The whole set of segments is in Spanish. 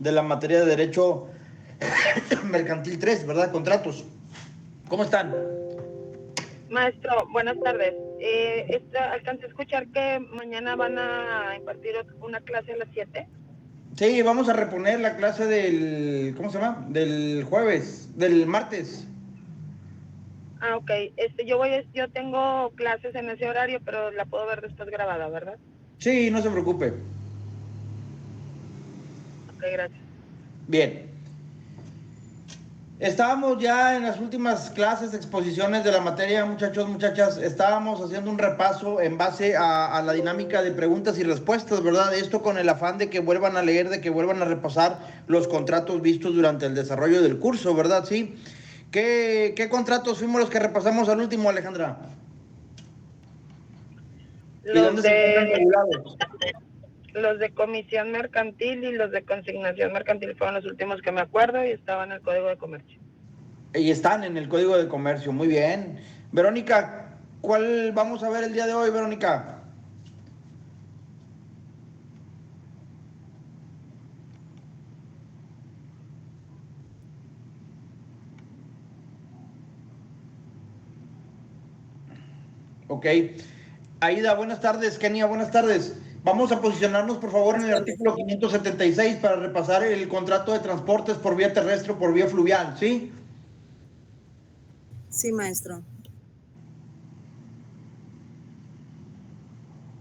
de la materia de Derecho Mercantil 3, ¿verdad? Contratos. ¿Cómo están? Maestro, buenas tardes. Alcancé a escuchar que mañana van a impartir una clase a las 7. Sí, vamos a reponer la clase del, ¿cómo se llama? Del jueves, del martes. Ah, ok. Yo tengo clases en ese horario, pero la puedo ver después grabada, ¿verdad? Sí, no se preocupe. Ok, gracias. Bien. Estábamos ya en las últimas clases, exposiciones de la materia, muchachos, muchachas. Estábamos haciendo un repaso en base a la dinámica de preguntas y respuestas, ¿verdad? Esto con el afán de que vuelvan a leer, de que vuelvan a repasar los contratos vistos durante el desarrollo del curso, ¿verdad? Sí. ¿Qué contratos fuimos los que repasamos al último, Alejandra? ¿Y Los dónde se encuentran de regulados? los de comisión mercantil y los de consignación mercantil fueron los últimos que me acuerdo y estaban en el Código de Comercio. Y están en el Código de Comercio, muy bien. Verónica, ¿cuál vamos a ver el día de hoy, Verónica? Ok. Aida, buenas tardes. Kenia, buenas tardes. Vamos a posicionarnos, por favor, en Buenas el tardes. artículo 576 para repasar el contrato de transportes por vía terrestre o por vía fluvial, ¿sí? Sí, maestro.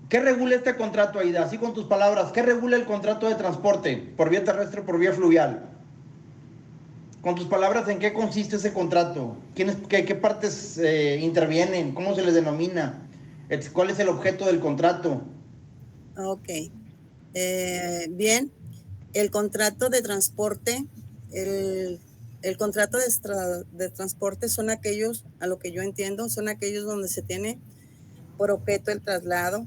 ¿Qué regula este contrato, Aida? Así con tus palabras, ¿qué regula el contrato de transporte por vía terrestre o por vía fluvial? Con tus palabras, ¿en qué consiste ese contrato? ¿Qué partes intervienen? ¿Cómo se les denomina? ¿Cuál es el objeto del contrato? Ok. Bien, el contrato de transporte, el contrato de transporte son aquellos, a lo que yo entiendo, son aquellos donde se tiene por objeto el traslado,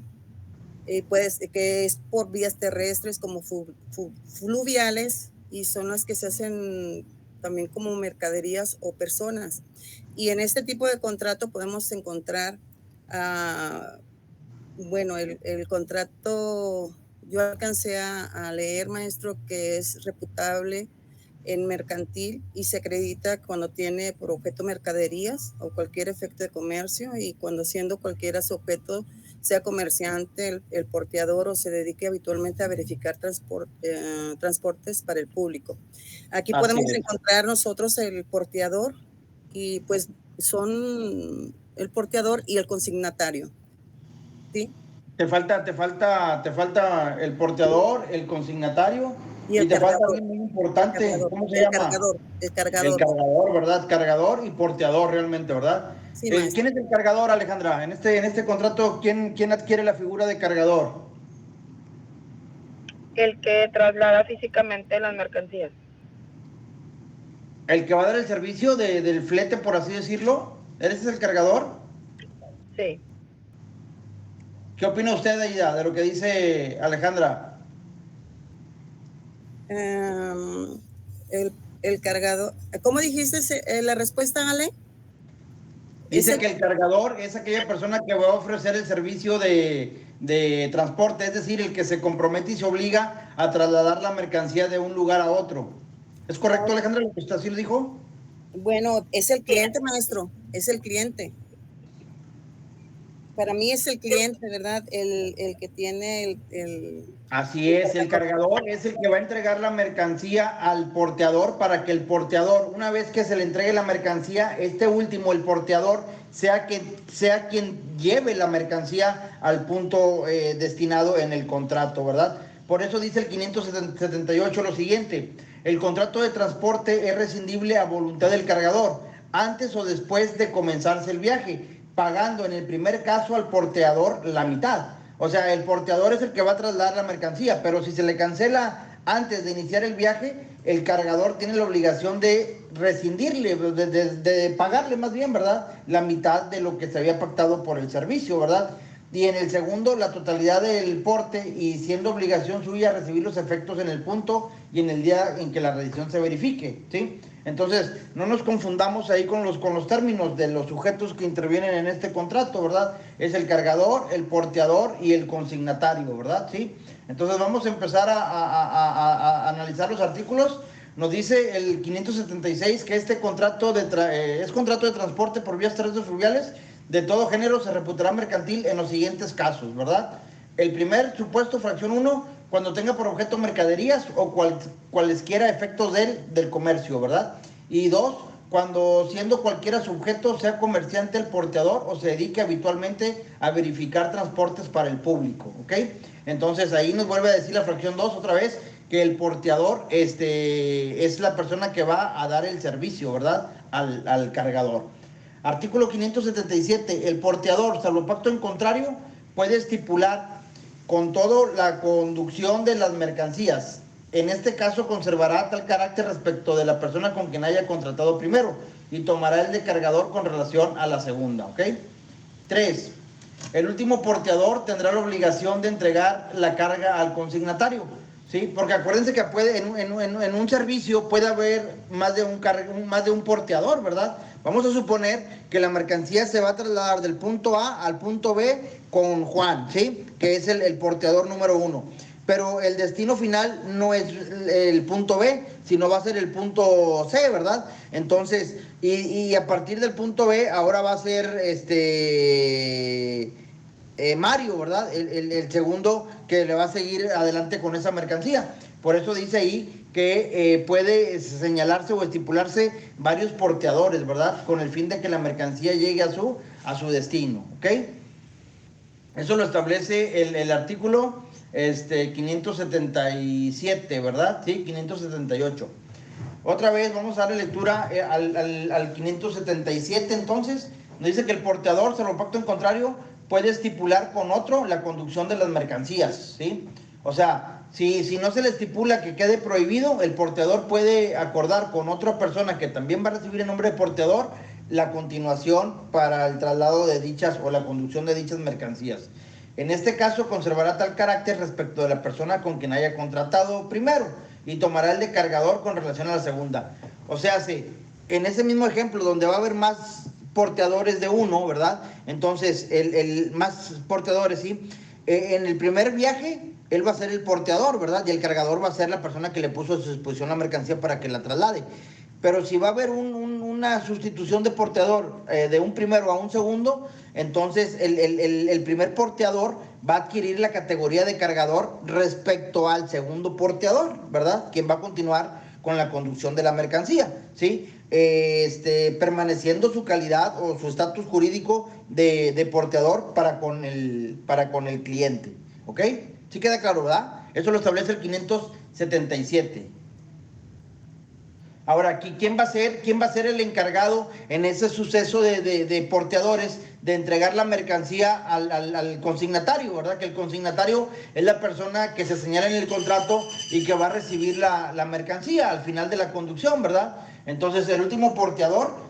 pues que es por vías terrestres como fluviales, y son las que se hacen también como mercaderías o personas. Y en este tipo de contrato podemos encontrar, bueno, el contrato, yo alcancé a leer, maestro, que es reputable en mercantil y se acredita cuando tiene por objeto mercaderías o cualquier efecto de comercio, y cuando siendo cualquiera su objeto, sea comerciante, el porteador, o se dedique habitualmente a verificar transportes para el público. Aquí Así podemos es. encontrar nosotros el porteador, y pues son el porteador y el consignatario, ¿sí? Te falta el porteador, el consignatario Y y el te falta cargador, alguien muy importante. ¿Cómo se el llama? cargador, el El cargador. cargador, ¿verdad? Cargador y porteador realmente, ¿verdad? Sí, maestro. ¿Quién es el cargador, Alejandra? En este contrato, ¿quién adquiere la figura de cargador? El que traslada físicamente las mercancías. ¿El que va a dar el servicio del flete, por así decirlo? ¿Ese es el cargador? Sí. ¿Qué opina usted, Aida, de lo que dice Alejandra? Um, el cargador. ¿Cómo dijiste la respuesta, Ale? Dice que el cargador es aquella persona que va a ofrecer el servicio de transporte, es decir, el que se compromete y se obliga a trasladar la mercancía de un lugar a otro. ¿Es correcto, Alejandra, lo que usted así lo dijo? Bueno, es el cliente, maestro, es el cliente. Para mí es el cliente, ¿verdad? El que tiene Así es, el cargador es el que va a entregar la mercancía al porteador para que el porteador, una vez que se le entregue la mercancía, este último, el porteador, sea quien lleve la mercancía al punto destinado en el contrato, ¿verdad? Por eso dice el 578 lo siguiente: el contrato de transporte es rescindible a voluntad del cargador, antes o después de comenzarse el viaje, pagando en el primer caso al porteador la mitad. O sea, el porteador es el que va a trasladar la mercancía, pero si se le cancela antes de iniciar el viaje, el cargador tiene la obligación de rescindirle, de pagarle más bien, ¿verdad? La mitad de lo que se había pactado por el servicio, ¿verdad? y en el segundo la totalidad del porte y siendo obligación suya recibir los efectos en el punto y en el día en que la redición se verifique, ¿sí? Entonces, no nos confundamos ahí con los términos de los sujetos que intervienen en este contrato, ¿verdad? Es el cargador, el porteador y el consignatario, ¿verdad? ¿Sí? Entonces vamos a empezar a analizar los artículos. Nos dice el 576 que este contrato es contrato de transporte por vías terrestres fluviales de todo género, se reputará mercantil en los siguientes casos, ¿verdad? El primer supuesto, fracción 1, cuando tenga por objeto mercaderías o cualesquiera efectos del comercio, ¿verdad? Y 2, cuando siendo cualquiera sujeto sea comerciante el porteador o se dedique habitualmente a verificar transportes para el público, ¿ok? Entonces ahí nos vuelve a decir la fracción 2 otra vez que el porteador es la persona que va a dar el servicio, ¿verdad? Al cargador. Artículo 577, el porteador, salvo pacto en contrario, puede estipular con todo la conducción de las mercancías. En este caso conservará tal carácter respecto de la persona con quien haya contratado primero y tomará el de cargador con relación a la segunda, ¿ok? 3. El último porteador tendrá la obligación de entregar la carga al consignatario, ¿sí? Porque acuérdense que en un servicio puede haber más de un porteador, ¿verdad? Vamos a suponer que la mercancía se va a trasladar del punto A al punto B con Juan, ¿sí? Que es el porteador número 1. Pero el destino final no es el punto B, sino va a ser el punto C, ¿verdad? Entonces, y a partir del punto B, ahora va a ser Mario, ¿verdad? El segundo que le va a seguir adelante con esa mercancía. Por eso dice ahí que puede señalarse o estipularse varios porteadores, ¿verdad? Con el fin de que la mercancía llegue a su destino, ¿ok? Eso lo establece el artículo 577, ¿verdad? Sí, 578. Otra vez vamos a darle lectura al 577, entonces. Nos dice que el porteador, salvo pacto en contrario, puede estipular con otro la conducción de las mercancías, ¿sí? O sea, si no se le estipula que quede prohibido, el porteador puede acordar con otra persona que también va a recibir el nombre de porteador la continuación para el traslado de dichas o la conducción de dichas mercancías. En este caso conservará tal carácter respecto de la persona con quien haya contratado primero y tomará el de cargador con relación a la segunda. O sea, en ese mismo ejemplo donde va a haber más porteadores de uno, ¿verdad? Entonces, el más porteadores, ¿sí? En el primer viaje, él va a ser el porteador, ¿verdad? Y el cargador va a ser la persona que le puso a su disposición la mercancía para que la traslade. Pero si va a haber una sustitución de porteador de un primero a un segundo, entonces el primer porteador va a adquirir la categoría de cargador respecto al segundo porteador, ¿verdad? Quien va a continuar con la conducción de la mercancía, ¿sí? Permaneciendo su calidad o su estatus jurídico de porteador para con el cliente, ¿ok? ¿Sí queda claro, verdad? Eso lo establece el 577. Ahora, aquí, ¿quién va a ser el encargado en ese suceso de porteadores de entregar la mercancía al consignatario, ¿verdad? Que el consignatario es la persona que se señala en el contrato y que va a recibir la mercancía al final de la conducción, ¿verdad? Entonces, el último porteador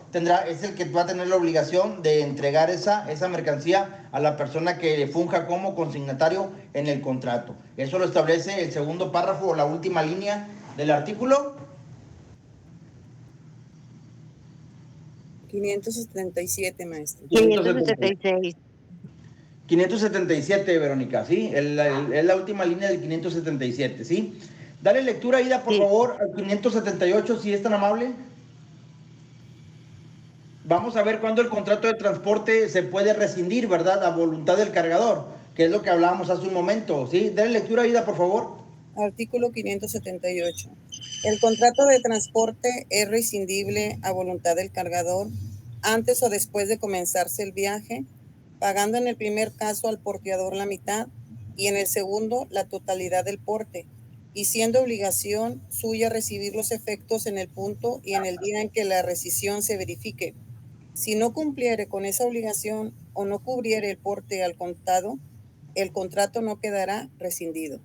es el que va a tener la obligación de entregar esa mercancía a la persona que funja como consignatario en el contrato. Eso lo establece el segundo párrafo o la última línea del artículo 577, maestro. 576. 577, Verónica, ¿sí? Es la última línea del 577, ¿sí? Dale lectura, Ida, por favor, al 578, si es tan amable. Vamos a ver cuándo el contrato de transporte se puede rescindir, ¿verdad? A voluntad del cargador, que es lo que hablábamos hace un momento, ¿sí? Dale lectura, Ida, por favor. Artículo 578. El contrato de transporte es rescindible a voluntad del cargador antes o después de comenzarse el viaje, pagando en el primer caso al porteador la mitad y en el segundo la totalidad del porte, y siendo obligación suya recibir los efectos en el punto y en el día en que la rescisión se verifique. Si no cumpliere con esa obligación o no cubriere el porte al contado, el contrato no quedará rescindido.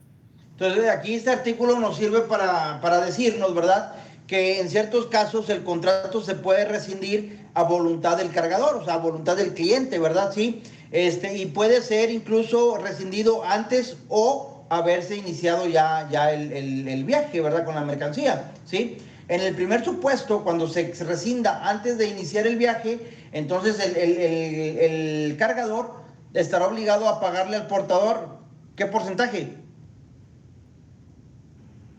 Entonces, aquí este artículo nos sirve para decirnos, ¿verdad?, que en ciertos casos el contrato se puede rescindir a voluntad del cargador, o sea, a voluntad del cliente, ¿verdad? Sí. Y puede ser incluso rescindido antes o haberse iniciado ya el viaje, ¿verdad? Con la mercancía, ¿sí? En el primer supuesto, cuando se rescinda antes de iniciar el viaje, entonces el cargador estará obligado a pagarle al portador, ¿qué porcentaje?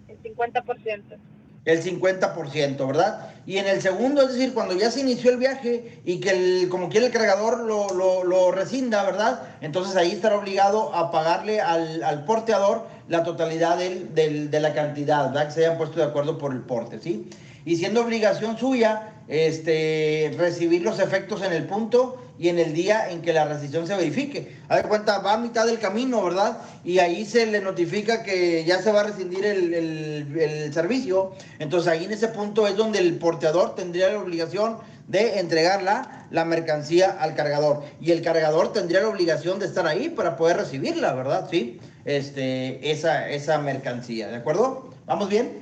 El 50%. El 50%, ¿verdad? Y en el segundo, es decir, cuando ya se inició el viaje y que como quiere el cargador lo rescinda, ¿verdad? Entonces ahí estará obligado a pagarle al porteador la totalidad de la cantidad, ¿verdad? Que se hayan puesto de acuerdo por el porte, ¿sí? Y siendo obligación suya, recibir los efectos en el punto y en el día en que la rescisión se verifique. A ver cuenta, va a mitad del camino, ¿verdad? Y ahí se le notifica que ya se va a rescindir el servicio. Entonces ahí en ese punto es donde el porteador tendría la obligación de entregar la mercancía al cargador. Y el cargador tendría la obligación de estar ahí para poder recibirla, ¿verdad? Sí, esa mercancía, ¿de acuerdo? ¿Vamos bien?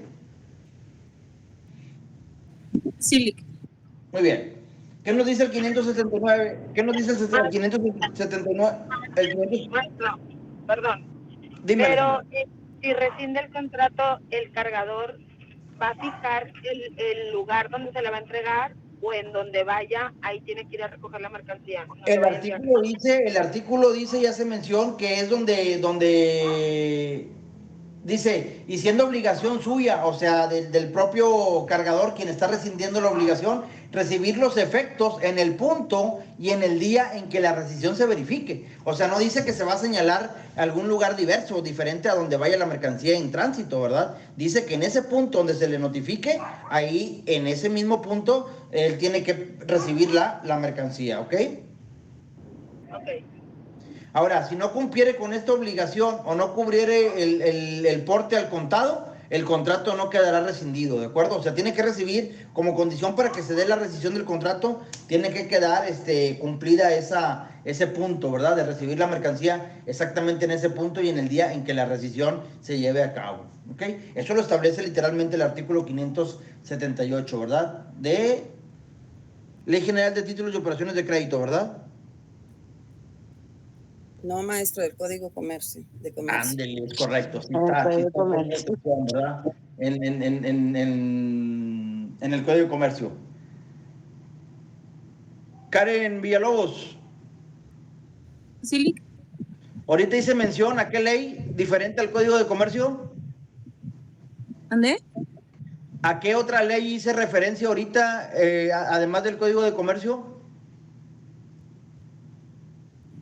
Sí, Muy bien. ¿Qué nos dice el 579? ¿Qué nos dice el 579? El 500... Maestro, perdón. Dime, Pero Alejandra. si rescinde el contrato, el cargador va a fijar el lugar donde se le va a entregar o en donde vaya, ahí tiene que ir a recoger la mercancía. No se vaya a enviar. El artículo dice y hace mención que es donde dice, y siendo obligación suya, o sea, del propio cargador quien está rescindiendo la obligación, recibir los efectos en el punto y en el día en que la rescisión se verifique. O sea, no dice que se va a señalar algún lugar diverso o diferente a donde vaya la mercancía en tránsito, ¿verdad? Dice que en ese punto donde se le notifique, ahí en ese mismo punto, él tiene que recibir la mercancía, ¿ok? Ok. Ahora, si no cumpliere con esta obligación o no cubriere el porte al contado, el contrato no quedará rescindido, ¿de acuerdo? O sea, tiene que recibir como condición para que se dé la rescisión del contrato, tiene que quedar cumplida ese punto, ¿verdad? De recibir la mercancía exactamente en ese punto y en el día en que la rescisión se lleve a cabo, ¿ok? Eso lo establece literalmente el artículo 578, ¿verdad? De Ley General de Títulos y Operaciones de Crédito, ¿verdad? No, maestro, del Código de Comercio. Ándele, es correcto, sí El está Código de Comercio. ¿verdad? En el Código de Comercio. Karen Villalobos, sí, ahorita hice mención a qué ley diferente al Código de Comercio. ¿andé? ¿A qué otra ley hice referencia ahorita, además del Código de Comercio?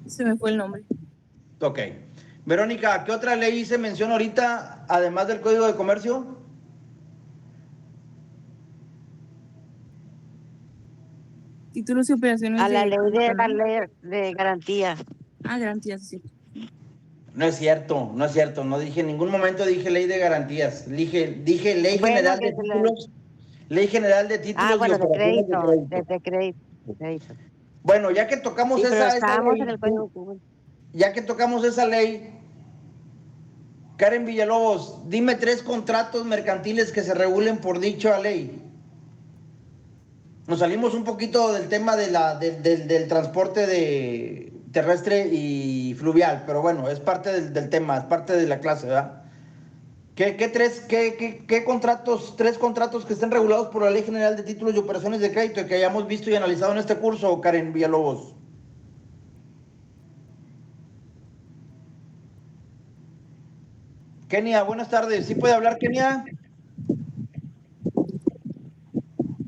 Se me fue el nombre. Ok. Verónica, ¿a qué otra ley hice mención ahorita, además del Código de Comercio? Títulos y operaciones A la de... ley de garantía. Garantías, sí. No es cierto, no es cierto. No dije en ningún momento dije ley de garantías. Dije ley Bueno, general de que se la... títulos. Ley General de Ah, Títulos y bueno, de Operaciones de crédito, Crédito. de crédito, de crédito. Bueno, ya que tocamos Sí, pero esa estábamos en ley, el Código de Comercio. ya que tocamos esa ley, Karen Villalobos, dime 3 contratos mercantiles que se regulen por dicha ley. Nos salimos un poquito del tema del transporte terrestre y fluvial, pero bueno, es parte del tema, es parte de la clase, ¿verdad? ¿Qué contratos, 3 contratos que estén regulados por la Ley General de Títulos y Operaciones de Crédito que hayamos visto y analizado en este curso, Karen Villalobos? Kenia, buenas tardes. ¿Sí puede hablar, Kenia?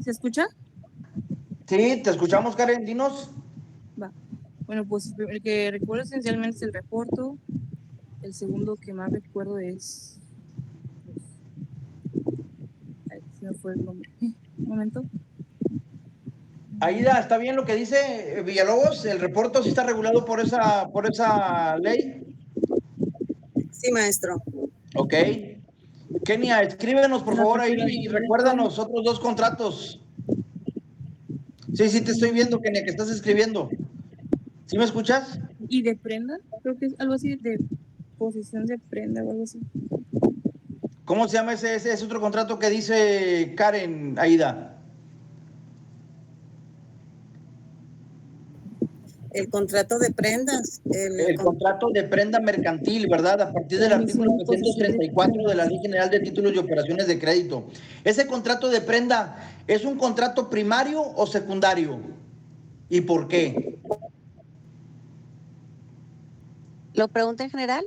¿Se escucha? Sí, te escuchamos, Karen. Dinos. Va. Bueno, pues el que recuerdo esencialmente es el reporto. El segundo que más recuerdo es... Ay, se me fue el nombre. Un momento. Aida, ¿está bien lo que dice Villalobos? ¿El reporto sí está regulado por esa ley? Sí, maestro. Ok. Kenia, escríbenos por La favor ahí apertura de y crédito recuérdanos otros 2 contratos. Sí, te estoy viendo, Kenia, que estás escribiendo. ¿Sí me escuchas? y de prenda. Creo que es algo así de posesión de prenda o algo así. ¿Cómo se llama ese otro contrato que dice Karen, Aida? El contrato de prendas, El contrato de prenda mercantil, ¿verdad? A partir del artículo 334 de la Ley General de Títulos y Operaciones de Crédito. ¿Ese contrato de prenda es un contrato primario o secundario? ¿Y por qué? ¿Lo pregunta en general?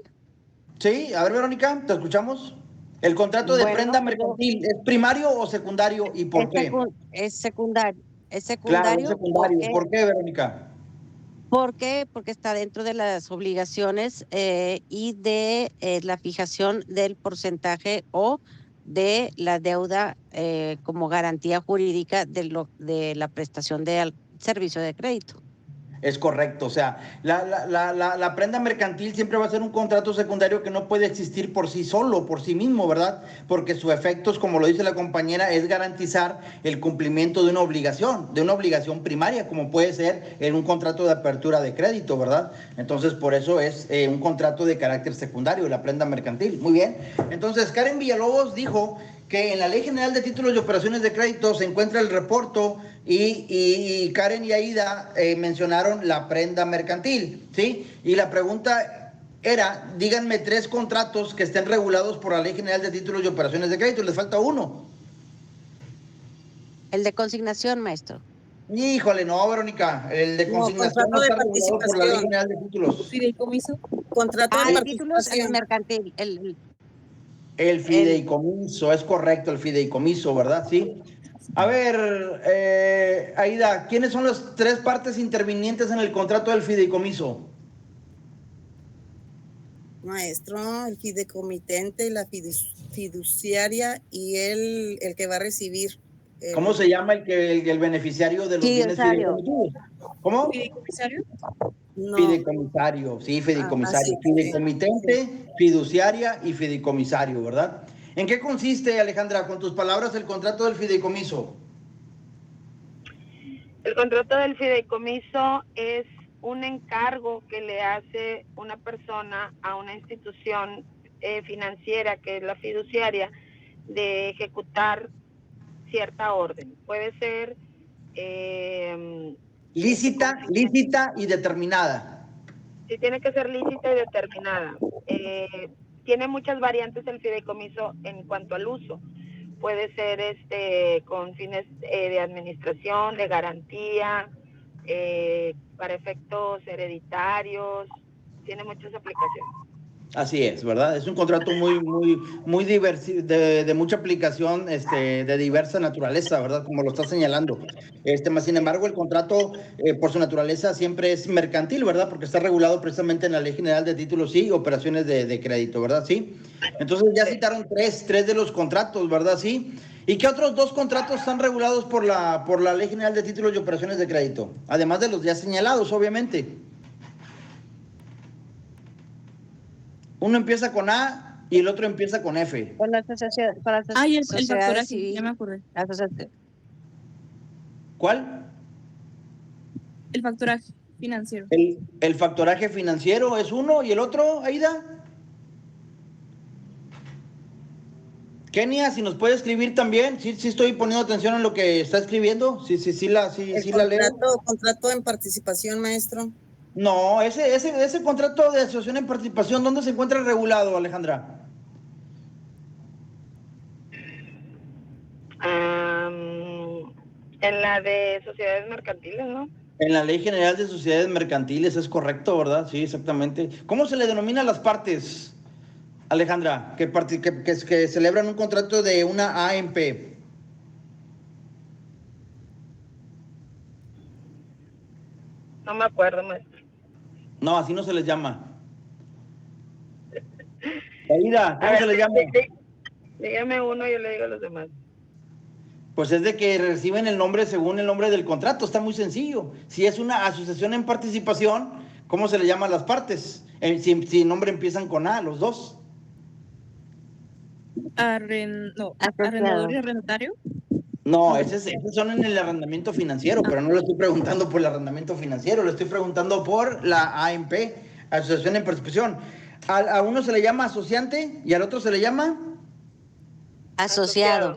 Sí, a ver, Verónica, ¿te escuchamos? ¿El contrato de Bueno, prenda mercantil es primario o secundario y por qué? es secundario. Es Claro, es secundario secundario. ¿Por qué, Verónica? ¿por qué? Porque está dentro de las obligaciones y de la fijación del porcentaje o de la deuda como garantía jurídica de la prestación del servicio de crédito. Es correcto, o sea, la prenda mercantil siempre va a ser un contrato secundario que no puede existir por sí solo, por sí mismo, ¿verdad? Porque su efecto, es, como lo dice la compañera, es garantizar el cumplimiento de una obligación primaria, como puede ser en un contrato de apertura de crédito, ¿verdad? Entonces, por eso es un contrato de carácter secundario, la prenda mercantil. Muy bien. Entonces, Karen Villalobos dijo que en la Ley General de Títulos y Operaciones de Crédito se encuentra el reporto y Karen y Aida mencionaron la prenda mercantil, ¿sí? Y la pregunta era, díganme 3 contratos que estén regulados por la Ley General de Títulos y Operaciones de Crédito. Les falta uno. El de consignación, maestro. Híjole, no, Verónica, el de No, consignación no está regulado por la Ley General de Títulos. Fideicomiso. Contrato de El títulos, el participación. mercantil, El fideicomiso, es correcto, el fideicomiso, ¿verdad? Sí. A ver, Aida, ¿quiénes son las 3 partes intervinientes en el contrato del fideicomiso? Maestro, el fideicomitente, la fiduciaria y el que va a recibir. ¿Cómo se llama el beneficiario de los bienes fideicomisados? ¿Cómo? ¿Fideicomisario? No. Fideicomisario, sí, fideicomisario. Fideicomitente, fiduciaria y fideicomisario, ¿verdad? ¿En qué consiste, Alejandra, con tus palabras, el contrato del fideicomiso? El contrato del fideicomiso es un encargo que le hace una persona a una institución financiera, que es la fiduciaria, de ejecutar cierta orden. Puede ser lícita y determinada. Sí, tiene que ser lícita y determinada. Tiene muchas variantes el fideicomiso en cuanto al uso. Puede ser con fines de administración, de garantía, para efectos hereditarios. Tiene muchas aplicaciones. Así es, ¿verdad? Es un contrato muy de mucha aplicación, de diversa naturaleza, ¿verdad? Como lo está señalando. Más sin embargo, el contrato, por su naturaleza, siempre es mercantil, ¿verdad? Porque está regulado precisamente en la Ley General de Títulos y Operaciones de Crédito, ¿verdad? Sí. Entonces ya citaron tres de los contratos, ¿verdad? Sí. ¿Y qué otros 2 contratos están regulados por la Ley General de Títulos y Operaciones de Crédito? Además de los ya señalados, obviamente. Uno empieza con A y el otro empieza con F. Con la asociación, Ay, el factoraje, ya me acordé. ¿Cuál? El factoraje financiero. El factoraje financiero es uno, ¿y el otro, Aida? Kenia, si nos puede escribir también, sí estoy poniendo atención en lo que está escribiendo, sí la leo. Contrato en participación, maestro. No, ese contrato de asociación en participación, ¿dónde se encuentra regulado, Alejandra? En la de sociedades mercantiles, ¿no? En la Ley General de Sociedades Mercantiles, es correcto, ¿verdad? Sí, exactamente. ¿Cómo se le denomina a las partes, Alejandra, que celebran un contrato de una AMP? No me acuerdo, maestro. No, así no se les llama. Aida, ¿cómo se le llama? Dígame uno y yo le digo a los demás. Pues es de que reciben el nombre según el nombre del contrato, está muy sencillo. Si es una asociación en participación, ¿cómo se le llaman las partes? Si el nombre empiezan con A, los dos. ¿Arrendador y arrendatario? No, esos son en el arrendamiento financiero, pero no le estoy preguntando por el arrendamiento financiero, le estoy preguntando por la AMP, Asociación en Participación. A uno se le llama asociante y al otro se le llama asociado.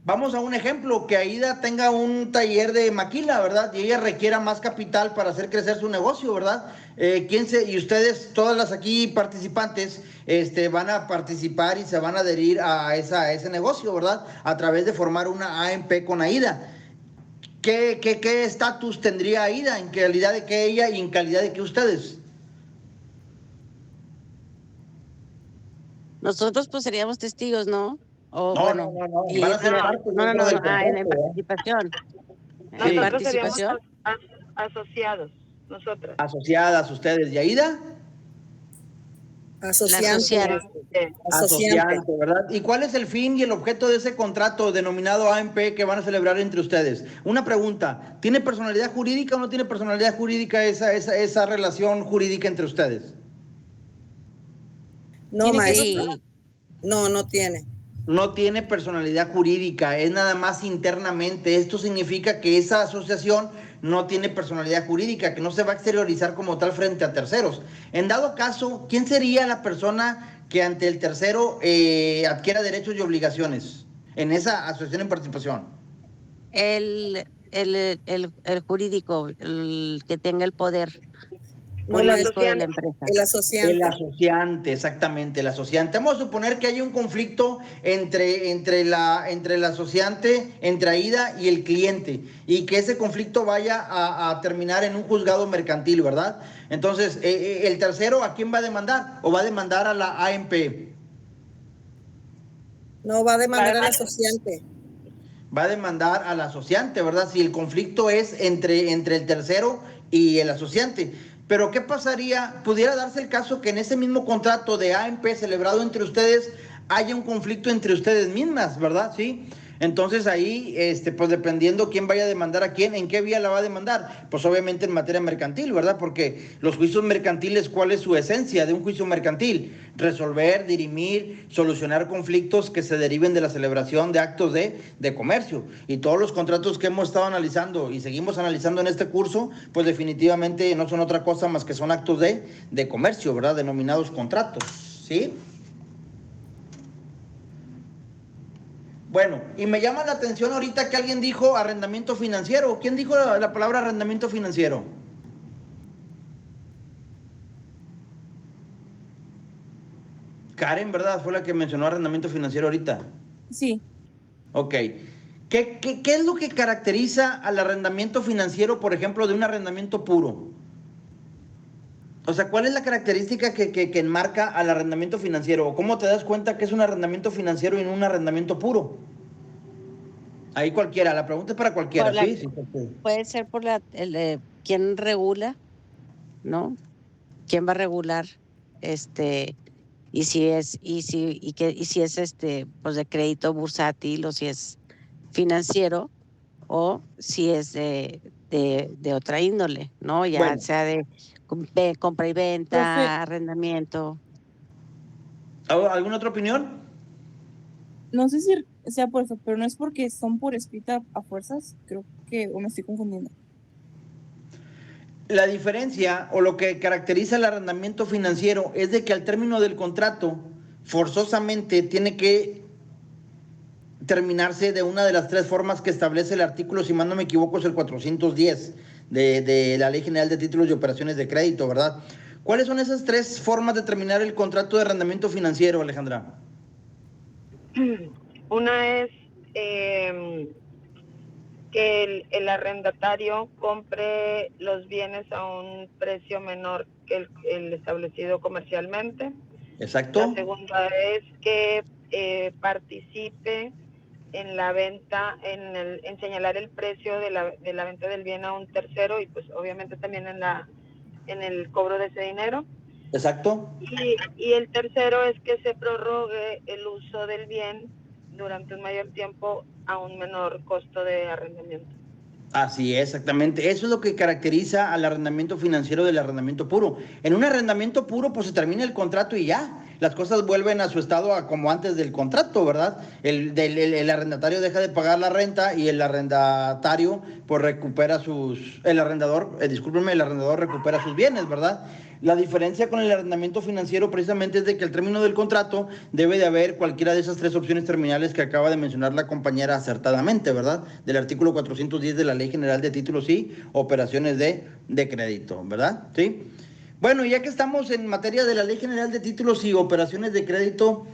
Vamos a un ejemplo, que Aida tenga un taller de maquila, ¿verdad? Y ella requiera más capital para hacer crecer su negocio, ¿verdad? Y ustedes, todas las aquí participantes, van a participar y se van a adherir a ese negocio, ¿verdad? A través de formar una AMP con Aida. ¿Qué estatus tendría Aida? ¿En calidad de qué ella y en calidad de qué ustedes? Nosotros pues seríamos testigos, ¿no? O No, bueno, no. Van a ser parte no, dentro del contrato, en ¿verdad? participación. En Sí. Nosotros seríamos participación. asociados, nosotras. Asociadas ustedes. ¿Y Aida? La Asociante. asociada. Asociante, ¿verdad? ¿Y cuál es el fin y el objeto de ese contrato denominado AMP que van a celebrar entre ustedes? Una pregunta, ¿tiene personalidad jurídica o no tiene personalidad jurídica esa relación jurídica entre ustedes? No, ¿Tiene que maestra. Sí, No, no tiene. No tiene personalidad jurídica, es nada más internamente. Esto significa que esa asociación no tiene personalidad jurídica, que no se va a exteriorizar como tal frente a terceros. En dado caso, ¿quién sería la persona que ante el tercero adquiera derechos y obligaciones en esa asociación en participación? el jurídico, el que tenga el poder No, El jurídico de asociante. la empresa. El El asociante. asociante, exactamente, el asociante. Vamos a suponer que hay un conflicto entre el asociante, entre Aida y el cliente, y que ese conflicto vaya a terminar en un juzgado mercantil, ¿verdad? Entonces, el tercero, ¿a quién va a demandar? ¿O va a demandar a la AMP? No, va a demandar al Para- asociante. Va a demandar al asociante, ¿verdad? Si el conflicto es entre el tercero y el asociante. Pero ¿qué pasaría? Pudiera darse el caso que en ese mismo contrato de AMP celebrado entre ustedes haya un conflicto entre ustedes mismas, ¿verdad? Sí. Entonces ahí, pues dependiendo quién vaya a demandar a quién, en qué vía la va a demandar, pues obviamente en materia mercantil, ¿verdad? Porque los juicios mercantiles, ¿cuál es su esencia de un juicio mercantil? Resolver, dirimir, solucionar conflictos que se deriven de la celebración de actos de comercio. Y todos los contratos que hemos estado analizando y seguimos analizando en este curso, pues definitivamente no son otra cosa más que son actos de comercio, ¿verdad? Denominados contratos, ¿sí? Bueno, y me llama la atención ahorita que alguien dijo arrendamiento financiero. ¿Quién dijo la palabra arrendamiento financiero? Karen, ¿verdad? Fue la que mencionó arrendamiento financiero ahorita. Sí, Ok. ¿Qué es lo que caracteriza al arrendamiento financiero, por ejemplo, de un arrendamiento puro? O sea, ¿cuál es la característica que enmarca al arrendamiento financiero? ¿O cómo te das cuenta que es un arrendamiento financiero y no un arrendamiento puro? Ahí cualquiera, la pregunta es para cualquiera, Por la- ¿sí? Sí, sí. Puede ser por quién regula, ¿no? ¿Quién va a regular? Este, y si es pues de crédito bursátil o si es financiero o si es de otra índole, ¿no? Ya Bueno, sea de compra y profe, venta, arrendamiento. ¿alguna otra opinión? no sé si sea por eso, pero no es porque son por escrita a fuerzas, creo que, o me estoy confundiendo. La diferencia o lo que caracteriza el arrendamiento financiero es de que al término del contrato forzosamente tiene que terminarse de una de las tres formas que establece el artículo, si mal no me equivoco, es el 410 de la Ley General de Títulos y Operaciones de Crédito, ¿verdad? ¿Cuáles son esas tres formas de terminar el contrato de arrendamiento financiero, Alejandra? Una es que el arrendatario compre los bienes a un precio menor que el establecido comercialmente. La Exacto. segunda es que participe en la venta, en señalar el precio de la venta del bien a un tercero y pues obviamente también en el cobro de ese dinero. Exacto. Y el tercero es que se prorrogue el uso del bien durante un mayor tiempo a un menor costo de arrendamiento. Así es, exactamente. Eso es lo que caracteriza al arrendamiento financiero del arrendamiento puro. En un arrendamiento puro, pues se termina el contrato y ya. las cosas vuelven a su estado como antes del contrato, ¿verdad? El arrendatario deja de pagar la renta y el arrendatario pues recupera el arrendador recupera sus bienes, ¿verdad? La diferencia con el arrendamiento financiero precisamente es de que al término del contrato debe de haber cualquiera de esas tres opciones terminales que acaba de mencionar la compañera acertadamente, ¿verdad? Del artículo 410 de la Ley General de Títulos y Operaciones de Crédito, ¿verdad? ¿Sí? Bueno, ya que estamos en materia de la Ley General de Títulos y Operaciones de Crédito,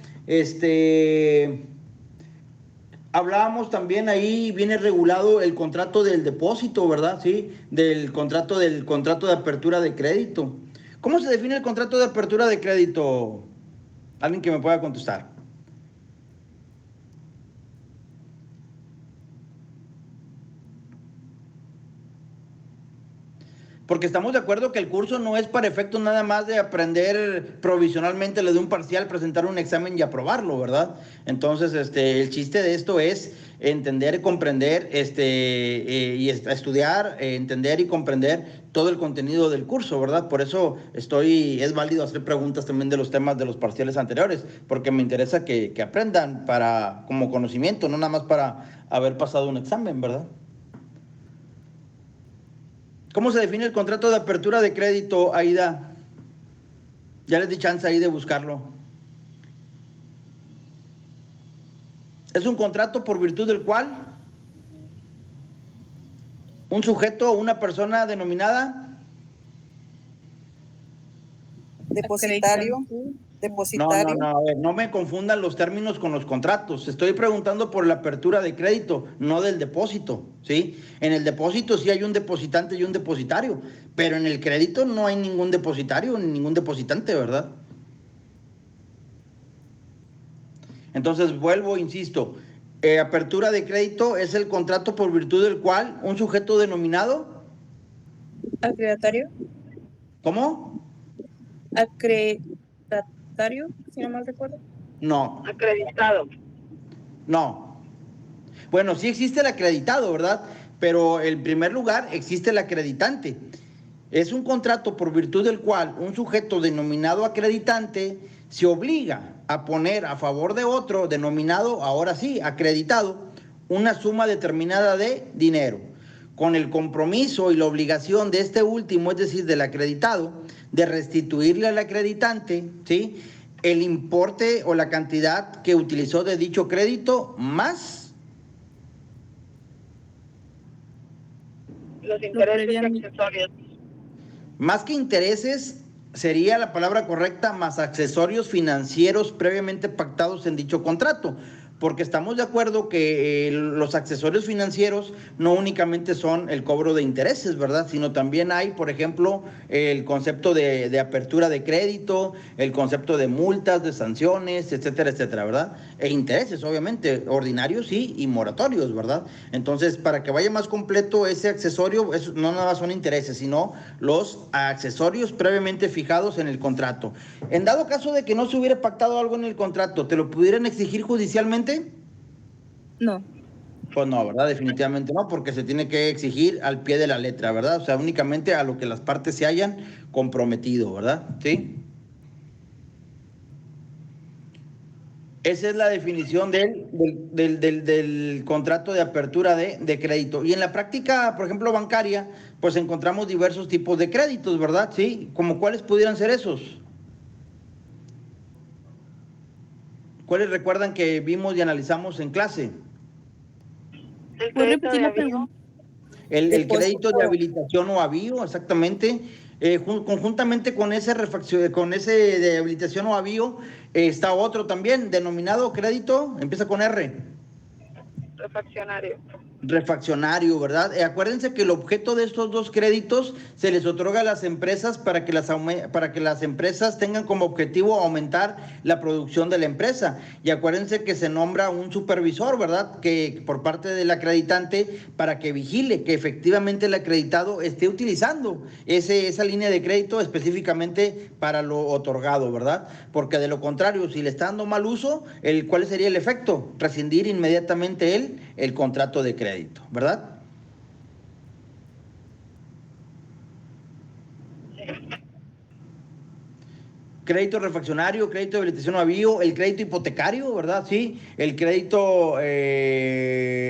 hablábamos también ahí, viene regulado el contrato del depósito, ¿verdad? Sí, del contrato de apertura de crédito. ¿Cómo se define el contrato de apertura de crédito? Alguien que me pueda contestar. Porque estamos de acuerdo que el curso no es para efectos nada más de aprender provisionalmente lo de un parcial, presentar un examen y aprobarlo, ¿verdad? Entonces, el chiste de esto es entender, comprender, y estudiar, entender y comprender todo el contenido del curso, ¿verdad? Por eso es válido hacer preguntas también de los temas de los parciales anteriores, porque me interesa que aprendan como conocimiento, no nada más para haber pasado un examen, ¿verdad? ¿Cómo se define el contrato de apertura de crédito, Aida? Ya les di chance ahí de buscarlo. Es un contrato por virtud del cual un sujeto o una persona denominada Depositario. No, a ver, no me confundan los términos con los contratos. Estoy preguntando por la apertura de crédito, no del depósito, ¿sí? En el depósito sí hay un depositante y un depositario, pero en el crédito no hay ningún depositario ni ningún depositante, ¿verdad? Entonces, vuelvo, insisto, apertura de crédito es el contrato por virtud del cual un sujeto denominado... Acreditario. ¿Cómo? Acreditario, si no mal recuerdo. No. Acreditado. No. Bueno, sí existe el acreditado, ¿verdad? Pero en primer lugar existe el acreditante. Es un contrato por virtud del cual un sujeto denominado acreditante se obliga a poner a favor de otro denominado, ahora sí, acreditado, una suma determinada de dinero, con el compromiso y la obligación de este último, es decir, del acreditado, de restituirle al acreditante, ¿sí?, el importe o la cantidad que utilizó de dicho crédito más los intereses y accesorios. Más que intereses, sería la palabra correcta, más accesorios financieros previamente pactados en dicho contrato, porque estamos de acuerdo que los accesorios financieros no únicamente son el cobro de intereses, ¿verdad? Sino también hay, por ejemplo, el concepto de apertura de crédito, el concepto de multas, de sanciones, etcétera, etcétera, ¿verdad? E intereses, obviamente, ordinarios y moratorios, ¿verdad? Entonces, para que vaya más completo ese accesorio, no nada más son intereses, sino los accesorios previamente fijados en el contrato. En dado caso de que no se hubiera pactado algo en el contrato, ¿te lo pudieran exigir judicialmente? No. Pues no, ¿verdad? Definitivamente no, porque se tiene que exigir al pie de la letra, ¿verdad? O sea, únicamente a lo que las partes se hayan comprometido, ¿verdad? ¿Sí? Esa es la definición del contrato de apertura de crédito. Y en la práctica, por ejemplo, bancaria, pues encontramos diversos tipos de créditos, ¿verdad? ¿Sí? ¿Como cuáles pudieran ser esos? ¿Cuáles recuerdan que vimos y analizamos en clase? El ¿Puedes crédito repetir de la avión. pregunta? El crédito de habilitación o avío, exactamente. Conjuntamente con ese de habilitación o avío, está otro también, denominado crédito, empieza con R. Refaccionario. Refaccionario, ¿verdad? Acuérdense que el objeto de estos dos créditos se les otorga a las empresas para que las empresas tengan como objetivo aumentar la producción de la empresa. Y acuérdense que se nombra un supervisor, ¿verdad? Que por parte del acreditante para que vigile que efectivamente el acreditado esté utilizando esa línea de crédito específicamente para lo otorgado, ¿verdad? Porque de lo contrario, si le está dando mal uso, ¿cuál sería el efecto? Rescindir inmediatamente el contrato de crédito, ¿verdad? crédito refaccionario, crédito de habilitación a avío, el crédito hipotecario, ¿verdad? Sí, el crédito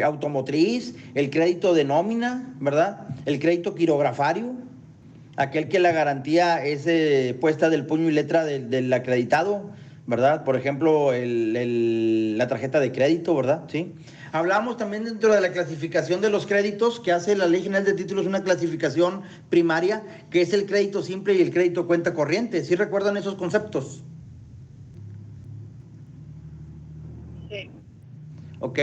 automotriz, el crédito de nómina, ¿verdad? El crédito quirografario, aquel que la garantía es puesta del puño y letra del acreditado, ¿verdad? Por ejemplo, la tarjeta de crédito, ¿verdad? Sí. Hablamos también dentro de la clasificación de los créditos que hace la Ley General de Títulos, una clasificación primaria, que es el crédito simple y el crédito cuenta corriente. ¿Sí recuerdan esos conceptos? Sí. Ok.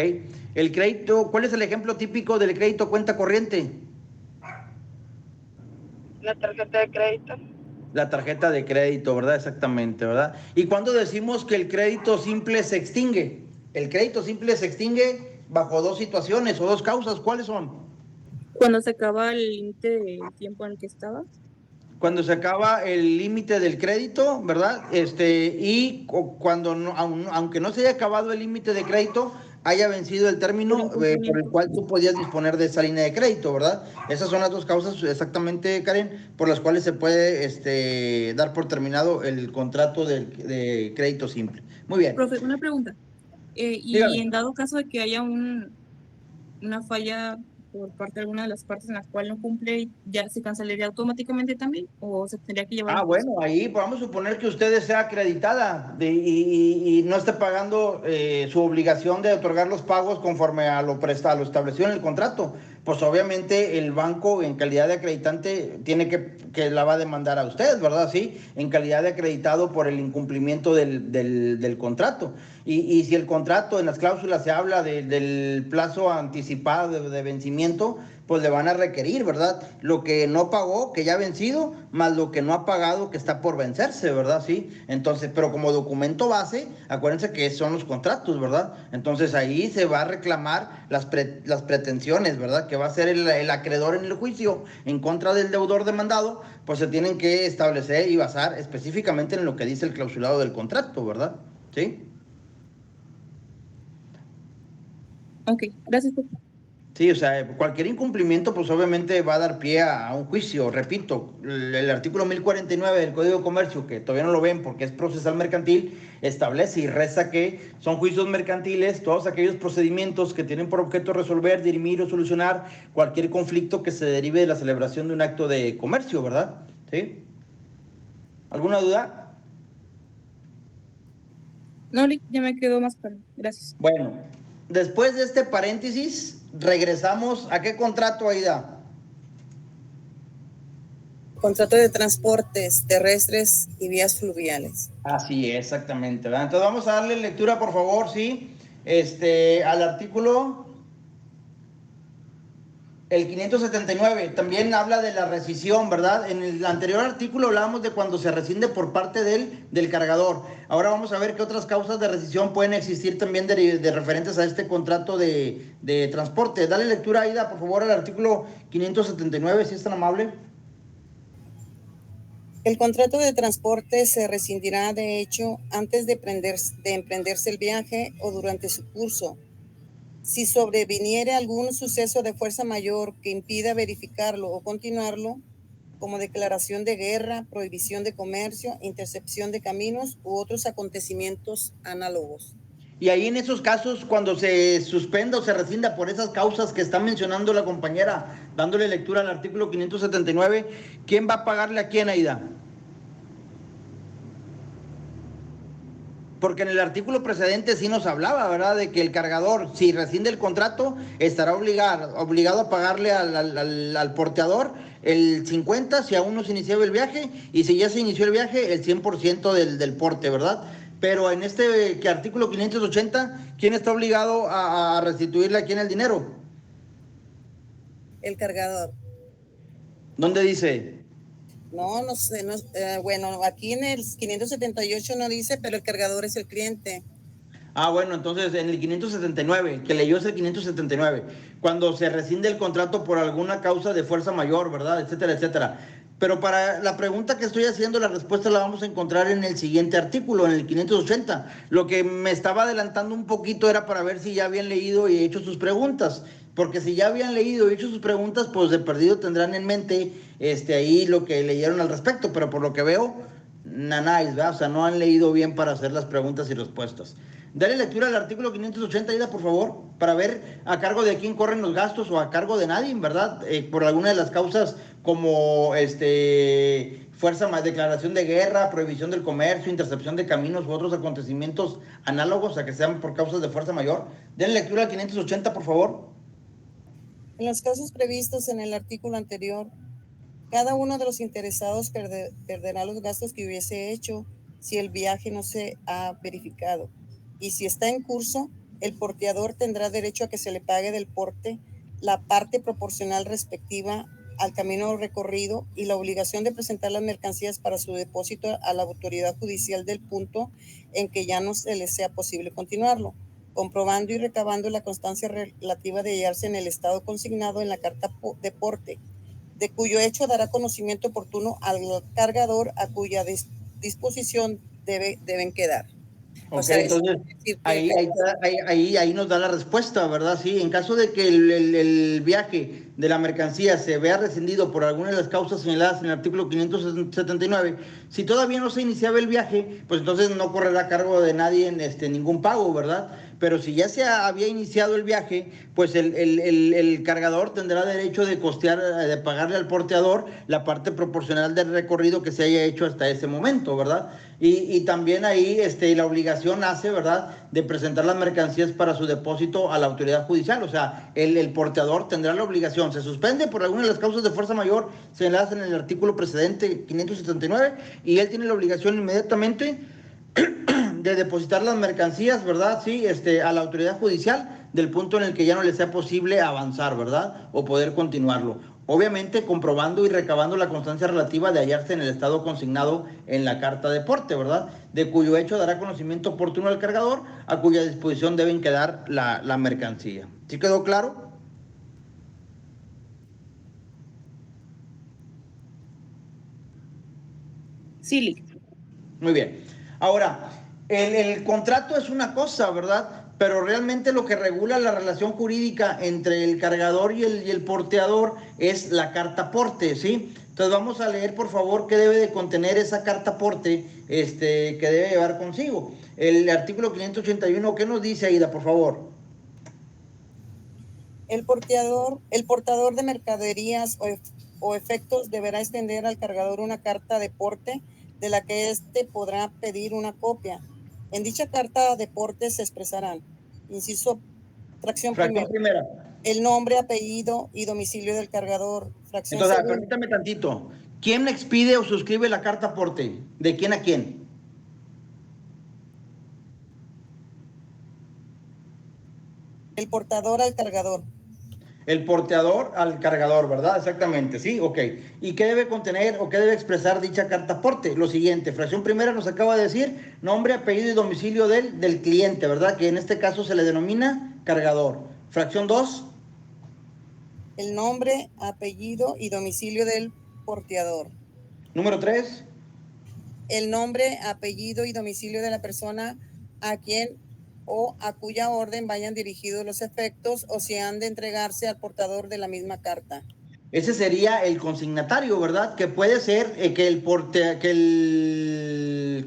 El crédito, ¿cuál es el ejemplo típico del crédito cuenta corriente? La tarjeta de crédito. La tarjeta de crédito, ¿verdad? Exactamente, ¿verdad? ¿Y cuándo decimos que el crédito simple se extingue? El crédito simple se extingue bajo dos situaciones o dos causas. ¿Cuáles son? Cuando se acaba el límite del tiempo en el que estaba. Cuando se acaba el límite del crédito, ¿verdad? Y cuando, aunque no se haya acabado el límite de crédito, haya vencido el término por el cual tú podías disponer de esa línea de crédito, ¿verdad? Esas son las dos causas exactamente, Karen, por las cuales se puede dar por terminado el contrato de crédito simple. Muy bien. Profe, una pregunta. Y Dígame. en dado caso de que haya una falla por parte de alguna de las partes en la cual no cumple, ¿ya se cancelaría automáticamente también? ¿O se tendría que llevar? Bueno, ahí vamos a suponer que usted sea acreditada y no esté pagando su obligación de otorgar los pagos conforme a lo establecido en el contrato. Pues obviamente el banco en calidad de acreditante tiene que la va a demandar a usted, ¿verdad? Sí, en calidad de acreditado por el incumplimiento del contrato. Y si el contrato en las cláusulas se habla del plazo anticipado de vencimiento, pues le van a requerir, ¿verdad? Lo que no pagó, que ya ha vencido, más lo que no ha pagado, que está por vencerse, ¿verdad? Sí. Entonces, pero como documento base, acuérdense que son los contratos, ¿verdad? Entonces ahí se va a reclamar las pretensiones, ¿verdad? Que va a ser el acreedor en el juicio en contra del deudor demandado, pues se tienen que establecer y basar específicamente en lo que dice el clausulado del contrato, ¿verdad? ¿Sí? Ok, gracias, profe. Sí, o sea, cualquier incumplimiento pues obviamente va a dar pie a un juicio. Repito, el artículo 1049 del Código de Comercio, que todavía no lo ven porque es procesal mercantil, establece y reza que son juicios mercantiles todos aquellos procedimientos que tienen por objeto resolver, dirimir o solucionar cualquier conflicto que se derive de la celebración de un acto de comercio, ¿verdad? ¿Sí? ¿Alguna duda? No, ya me quedó más claro. Gracias. Bueno, después de este paréntesis, regresamos a qué contrato, Aida. Contrato de transportes terrestres y vías fluviales. Así es, exactamente, ¿verdad? Entonces vamos a darle lectura, por favor, sí, al artículo, el 579, también habla de la rescisión, ¿verdad? En el anterior artículo hablábamos de cuando se rescinde por parte del cargador. Ahora vamos a ver qué otras causas de rescisión pueden existir también de referentes a este contrato de transporte. Dale lectura, Aida, por favor, al artículo 579, si es tan amable. El contrato de transporte se rescindirá, de hecho, antes de emprenderse el viaje o durante su curso. Si sobreviniere algún suceso de fuerza mayor que impida verificarlo o continuarlo, como declaración de guerra, prohibición de comercio, intercepción de caminos u otros acontecimientos análogos. Y ahí en esos casos, cuando se suspenda o se rescinda por esas causas que está mencionando la compañera, dándole lectura al artículo 579, ¿quién va a pagarle a quién, Aida? Porque en el artículo precedente sí nos hablaba, ¿verdad? De que el cargador, si rescinde el contrato, estará obligado a pagarle al porteador el 50% si aún no se iniciaba el viaje, y si ya se inició el viaje, el 100% del porte, ¿verdad? Pero en este artículo 580, ¿quién está obligado a restituirle a quién el dinero? El cargador. ¿Dónde dice? No sé, bueno, aquí en el 578 no dice, pero el cargador es el cliente. Bueno, entonces en el 579, que leyó es el 579, cuando se rescinde el contrato por alguna causa de fuerza mayor, ¿verdad? Etcétera, etcétera. Pero para la pregunta que estoy haciendo, la respuesta la vamos a encontrar en el siguiente artículo, en el 580. Lo que me estaba adelantando un poquito era para ver si ya habían leído y hecho sus preguntas, porque si ya habían leído y hecho sus preguntas, pues de perdido tendrán en mente ahí lo que leyeron al respecto, pero por lo que veo, nanáis, ¿verdad? O sea, no han leído bien para hacer las preguntas y respuestas. Dale lectura al artículo 580, Ida, por favor, para ver a cargo de quién corren los gastos o a cargo de nadie, ¿verdad? Por alguna de las causas como declaración de guerra, prohibición del comercio, intercepción de caminos u otros acontecimientos análogos a que sean por causas de fuerza mayor. Dale lectura al 580, por favor. En los casos previstos en el artículo anterior, cada uno de los interesados perderá los gastos que hubiese hecho si el viaje no se ha verificado. Y si está en curso, el porteador tendrá derecho a que se le pague del porte la parte proporcional respectiva al camino recorrido y la obligación de presentar las mercancías para su depósito a la autoridad judicial del punto en que ya no se les sea posible continuarlo, comprobando y recabando la constancia relativa de hallarse en el estado consignado en la carta de porte, de cuyo hecho dará conocimiento oportuno al cargador a cuya disposición deben quedar. Ok, o sea, entonces ahí nos da la respuesta, ¿verdad? Sí, en caso de que el viaje de la mercancía se vea rescindido por alguna de las causas señaladas en el artículo 579, si todavía no se iniciaba el viaje, pues entonces no correrá a cargo de nadie en ningún pago, ¿verdad? Pero si ya se había iniciado el viaje, pues el cargador tendrá derecho de costear, de pagarle al porteador la parte proporcional del recorrido que se haya hecho hasta ese momento, ¿verdad? Y también ahí la obligación nace, ¿verdad?, de presentar las mercancías para su depósito a la autoridad judicial. O sea, el porteador tendrá la obligación. Se suspende por alguna de las causas de fuerza mayor señaladas en el artículo precedente 579 y él tiene la obligación inmediatamente de depositar las mercancías, ¿verdad? Sí, a la autoridad judicial del punto en el que ya no le sea posible avanzar, ¿verdad? O poder continuarlo. Obviamente comprobando y recabando la constancia relativa de hallarse en el estado consignado en la carta de porte, ¿verdad? De cuyo hecho dará conocimiento oportuno al cargador, a cuya disposición deben quedar la mercancía. ¿Sí quedó claro? Sí, listo. Muy bien. Ahora, el contrato es una cosa, ¿verdad? Pero realmente lo que regula la relación jurídica entre el cargador y el porteador es la carta porte, ¿sí? Entonces vamos a leer, por favor, qué debe de contener esa carta porte que debe llevar consigo. El artículo 581, ¿qué nos dice, Aida, por favor? El portador de mercaderías o efectos deberá extender al cargador una carta de porte de la que éste podrá pedir una copia. En dicha carta de porte se expresarán, inciso, fracción primera, el nombre, apellido y domicilio del cargador. Fracción Entonces, segunda. permítame tantito. ¿Quién expide o suscribe la carta porte? ¿De quién a quién? El portador al cargador. El porteador al cargador, ¿verdad? Exactamente, sí, ok. ¿Y qué debe contener o qué debe expresar dicha carta porte? Lo siguiente, fracción primera nos acaba de decir nombre, apellido y domicilio del cliente, ¿verdad? Que en este caso se le denomina cargador. Fracción 2. El nombre, apellido y domicilio del porteador. Número 3. El nombre, apellido y domicilio de la persona a quien o a cuya orden vayan dirigidos los efectos o si han de entregarse al portador de la misma carta. Ese sería el consignatario, ¿verdad? Que puede ser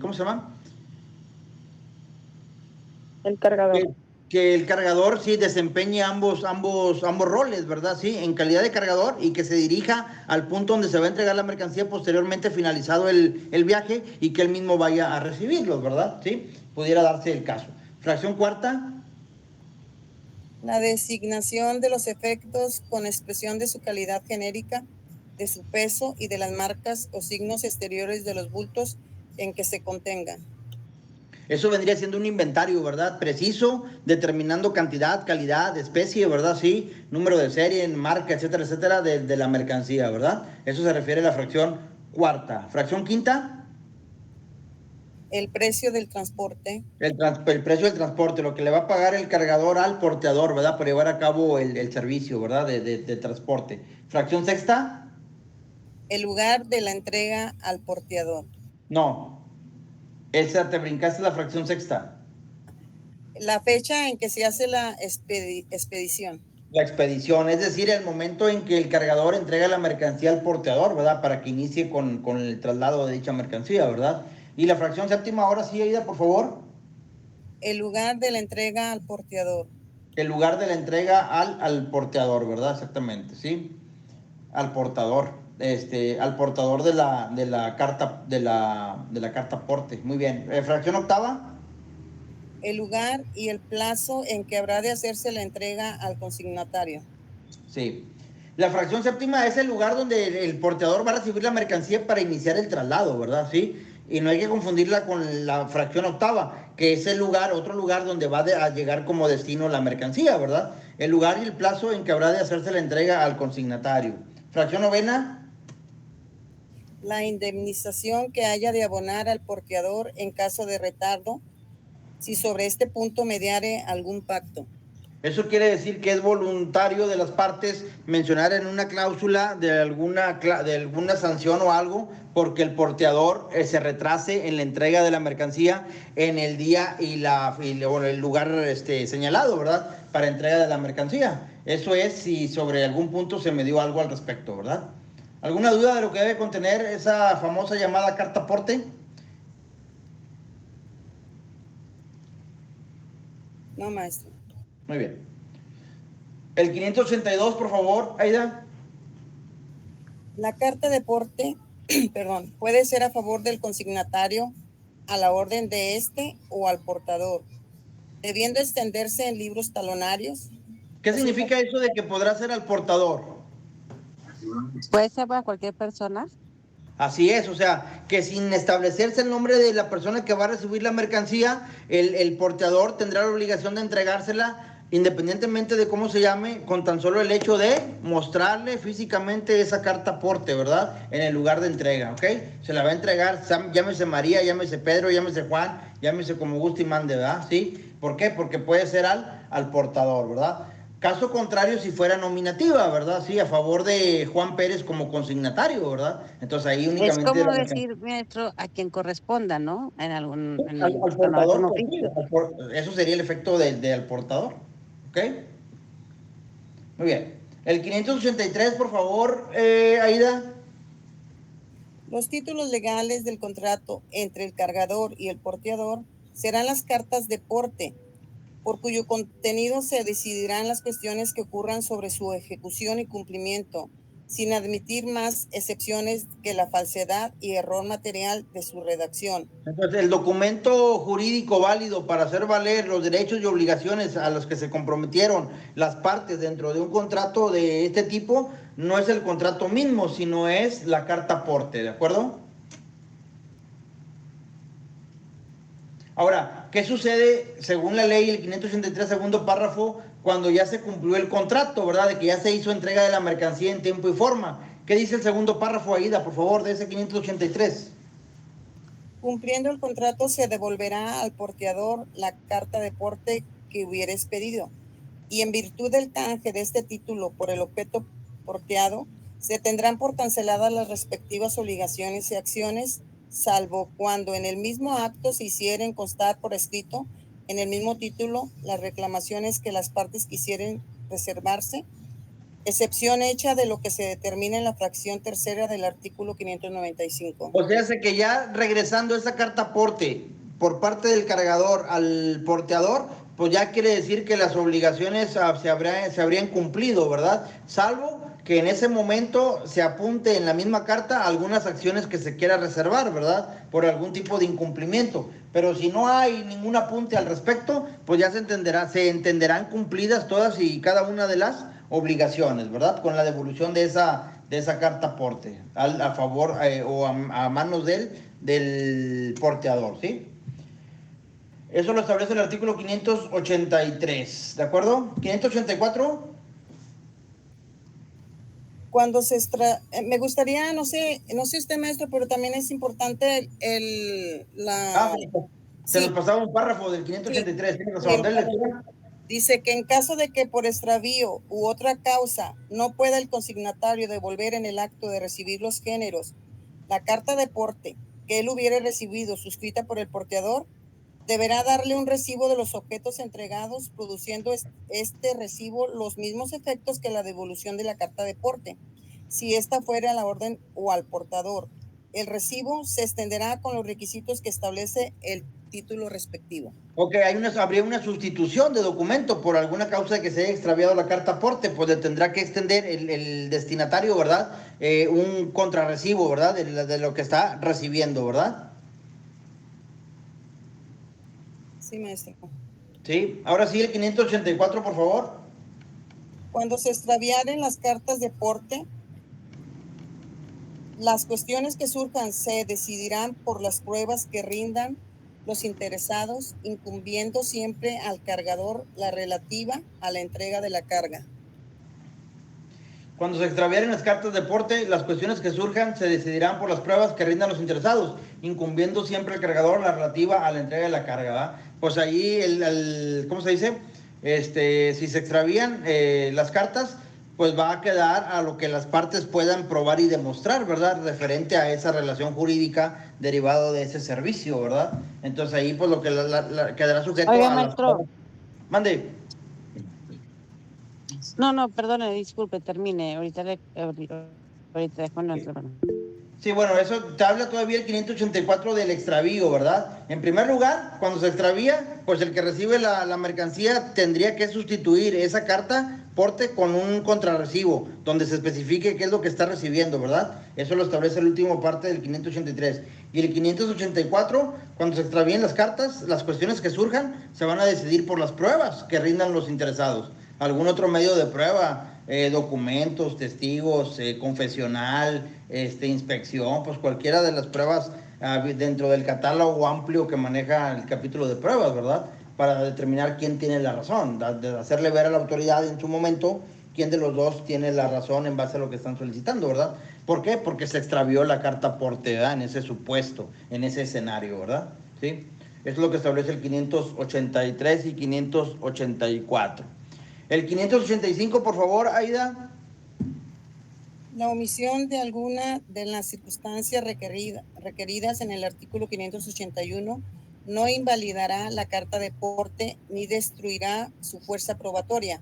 ¿cómo se llama? El cargador. Que el cargador sí desempeñe ambos roles, ¿verdad? Sí, en calidad de cargador y que se dirija al punto donde se va a entregar la mercancía posteriormente finalizado el viaje y que él mismo vaya a recibirlos, ¿verdad? Sí, pudiera darse el caso. Fracción cuarta. La designación de los efectos con expresión de su calidad genérica, de su peso y de las marcas o signos exteriores de los bultos en que se contengan. Eso vendría siendo un inventario, ¿verdad? Preciso, determinando cantidad, calidad, especie, ¿verdad? Sí, número de serie, marca, etcétera, etcétera, de la mercancía, ¿verdad? Eso se refiere a la fracción cuarta. Fracción quinta. El precio del transporte. El precio del transporte, lo que le va a pagar el cargador al porteador, ¿verdad? Por llevar a cabo el servicio, ¿verdad? De transporte. Fracción sexta. El lugar de la entrega al porteador. No. Esa te brincaste la fracción sexta. La fecha en que se hace la expedición. La expedición, es decir, el momento en que el cargador entrega la mercancía al porteador, ¿verdad? Para que inicie con el traslado de dicha mercancía, ¿verdad? Y la fracción séptima, ahora sí, Aida, por favor. El lugar de la entrega al porteador. El lugar de la entrega al porteador, ¿verdad? Exactamente, ¿sí? Al portador, al portador de la carta, de la carta porte. Muy bien. Fracción octava. El lugar y el plazo en que habrá de hacerse la entrega al consignatario. Sí. La fracción séptima es el lugar donde el porteador va a recibir la mercancía para iniciar el traslado, ¿verdad? Sí. Y no hay que confundirla con la fracción octava, que es el lugar, otro lugar donde va a llegar como destino la mercancía, ¿verdad? El lugar y el plazo en que habrá de hacerse la entrega al consignatario. Fracción novena. La indemnización que haya de abonar al porteador en caso de retardo, si sobre este punto mediare algún pacto. Eso quiere decir que es voluntario de las partes mencionar en una cláusula de alguna sanción o algo, porque el porteador se retrase en la entrega de la mercancía en el día y el lugar señalado, ¿verdad? Para entrega de la mercancía. Eso es si sobre algún punto se me dio algo al respecto, ¿verdad? ¿Alguna duda de lo que debe contener esa famosa llamada carta aporte? No, maestro. Muy bien. El 582, por favor, Aida. La carta de porte, perdón, puede ser a favor del consignatario, a la orden de este o al portador, debiendo extenderse en libros talonarios. ¿Qué significa eso de que podrá ser al portador? Puede ser para cualquier persona. Así es, o sea, que sin establecerse el nombre de la persona que va a recibir la mercancía, el porteador tendrá la obligación de entregársela independientemente de cómo se llame, con tan solo el hecho de mostrarle físicamente esa carta aporte, ¿verdad? En el lugar de entrega, ¿ok? Se la va a entregar, llámese María, llámese Pedro, llámese Juan, llámese como guste y mande, ¿verdad? ¿Sí? ¿Por qué? Porque puede ser al portador, ¿verdad? Caso contrario, si fuera nominativa, ¿verdad? Sí, a favor de Juan Pérez como consignatario, ¿verdad? Entonces ahí Es únicamente... como decir, maestro, a quien corresponda, ¿no? Al Cuando portador, algún pues sí, oficio. eso sería el efecto del portador, ¿ok? Muy bien. El 583, por favor, Aida. Los títulos legales del contrato entre el cargador y el porteador serán las cartas de porte, por cuyo contenido se decidirán las cuestiones que ocurran sobre su ejecución y cumplimiento, sin admitir más excepciones que la falsedad y error material de su redacción. Entonces, el documento jurídico válido para hacer valer los derechos y obligaciones a los que se comprometieron las partes dentro de un contrato de este tipo no es el contrato mismo, sino es la carta aporte, ¿de acuerdo? Ahora, ¿qué sucede según la ley, el 583 segundo párrafo, cuando ya se cumplió el contrato, ¿verdad? De que ya se hizo entrega de la mercancía en tiempo y forma. ¿Qué dice el segundo párrafo, Aida, por favor, de ese 583? Cumpliendo el contrato, se devolverá al porteador la carta de porte que hubiera expedido, y en virtud del canje de este título por el objeto porteado, se tendrán por canceladas las respectivas obligaciones y acciones, salvo cuando en el mismo acto se hicieren constar por escrito en el mismo título las reclamaciones que las partes quisieren reservarse, excepción hecha de lo que se determina en la fracción tercera del artículo 595. O sea, hace que ya regresando esa carta aporte por parte del cargador al porteador, pues ya quiere decir que las obligaciones se habrían cumplido, ¿verdad? Salvo que en ese momento se apunte en la misma carta algunas acciones que se quiera reservar, ¿verdad? Por algún tipo de incumplimiento. Pero si no hay ningún apunte al respecto, pues ya se entenderán cumplidas todas y cada una de las obligaciones, ¿verdad? Con la devolución de esa carta aporte a favor o a manos del porteador, ¿sí? Eso lo establece el artículo 583, ¿de acuerdo? 584. Cuando me gustaría, no sé usted, maestro, pero también es importante Se sí, nos pasaba un párrafo del 583, tiene razón, sí, dale lectura. dice que en caso de que por extravío u otra causa no pueda el consignatario devolver en el acto de recibir los géneros la carta de porte que él hubiera recibido suscrita por el porteador, Deberá darle un recibo de los objetos entregados, produciendo este recibo los mismos efectos que la devolución de la carta de porte, si esta fuera a la orden o al portador. El recibo se extenderá con los requisitos que establece el título respectivo. Ok, habría una sustitución de documento por alguna causa de que se haya extraviado la carta aporte, pues le tendrá que extender el destinatario, ¿verdad? Un contrarrecibo, ¿verdad? De lo que está recibiendo, ¿verdad? Sí, maestro. Sí, ahora sí, el 584, por favor. Cuando se extraviaren las cartas de porte, las cuestiones que surjan se decidirán por las pruebas que rindan los interesados, incumbiendo siempre al cargador la relativa a la entrega de la carga. Cuando se extraviaren las cartas de porte, las cuestiones que surjan se decidirán por las pruebas que rindan los interesados, incumbiendo siempre al cargador la relativa a la entrega de la carga, ¿verdad? Pues ahí, ¿cómo se dice? Si se extravían las cartas, pues va a quedar a lo que las partes puedan probar y demostrar, ¿verdad? Referente a esa relación jurídica derivado de ese servicio, ¿verdad? Entonces ahí, pues lo que quedará sujeto Oiga, a las... maestro. Mande. No, perdone, disculpe, termine. Ahorita dejo en otra mano. Sí, bueno, eso te habla todavía el 584 del extravío, ¿verdad? En primer lugar, cuando se extravía, pues el que recibe la mercancía tendría que sustituir esa carta porte con un contrarrecibo, donde se especifique qué es lo que está recibiendo, ¿verdad? Eso lo establece la última parte del 583. Y el 584, cuando se extravíen las cartas, las cuestiones que surjan se van a decidir por las pruebas que rindan los interesados. Algún otro medio de prueba, documentos, testigos, confesional, inspección, pues cualquiera de las pruebas dentro del catálogo amplio que maneja el capítulo de pruebas, ¿verdad? Para determinar quién tiene la razón, de hacerle ver a la autoridad en su momento quién de los dos tiene la razón en base a lo que están solicitando, ¿verdad? ¿Por qué? Porque se extravió la carta porte, ¿verdad? En ese supuesto, en ese escenario, ¿verdad? ¿Sí? Eso es lo que establece el 583 y 584. El 585, por favor, Aida. La omisión de alguna de las circunstancias requeridas en el artículo 581 no invalidará la carta de porte ni destruirá su fuerza probatoria,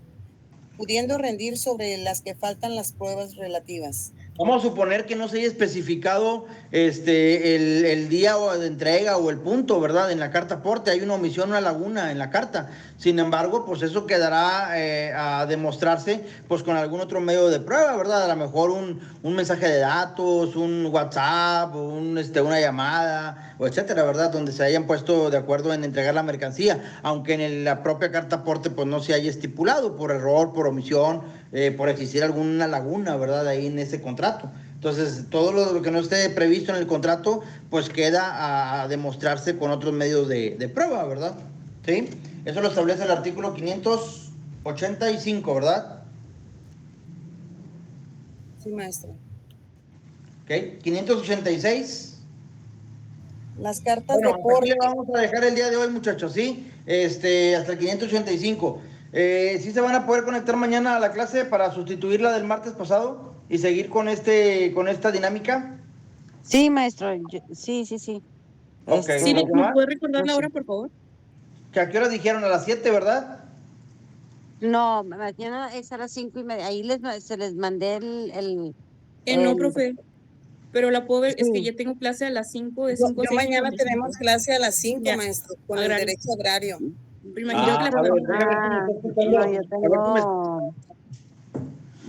pudiendo rendir sobre las que faltan las pruebas relativas. Vamos a suponer que no se haya especificado el día de entrega o el punto, ¿verdad? En la carta aporte hay una omisión, una laguna en la carta. Sin embargo, pues eso quedará a demostrarse pues con algún otro medio de prueba, ¿verdad? A lo mejor un mensaje de datos, un WhatsApp, una llamada, o etcétera, ¿verdad? Donde se hayan puesto de acuerdo en entregar la mercancía, aunque en la propia carta aporte pues no se haya estipulado por error, por omisión, por existir alguna laguna, ¿verdad? Ahí en ese contrato. Entonces, todo lo que no esté previsto en el contrato, pues queda a demostrarse con otros medios de prueba, ¿verdad? ¿Sí? Eso lo establece el artículo 585, ¿verdad? Sí, maestro. Ok, 586. Las cartas Bueno, de porte. aquí le vamos a dejar el día de hoy, muchachos, ¿sí? Hasta el 585. ¿Sí se van a poder conectar mañana a la clase para sustituir la del martes pasado y seguir con esta dinámica? Sí, maestro. Sí. Ok, Sí, ¿los ¿me demás? puede recordar la Sí. hora, por favor? ¿Que a qué hora dijeron? A las 7, ¿verdad? No, mañana es a las 5:30. Ahí se les mandé No, el profe, pero la puedo ver, es que sí. ya tengo clase a las 5, de Yo 5 a 6. mañana tenemos clase a las 5, Ya, maestro, con el agrario. derecho agrario. Pero imagino que la A ver, podemos... déjame ver si me está escuchando.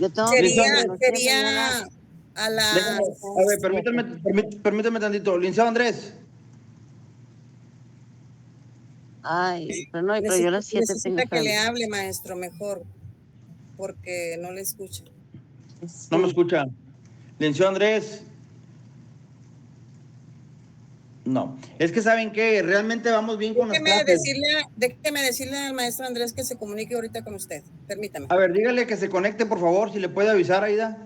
No, yo A ver si me... tengo Sería tecnología mañana. a las... Déjame, a ver, permítame tantito. Licenciado Andrés. Ay, pero yo a las 7 tengo necesita que le clase. hable, maestro, mejor, porque no le escucho. No me Sí. escucha. Licenciado Andrés. No. Es que saben que realmente vamos bien con las clases. Déjeme decirle al maestro Andrés que se comunique ahorita con usted. Permítame. A ver, dígale que se conecte, por favor, si le puede avisar, Aida.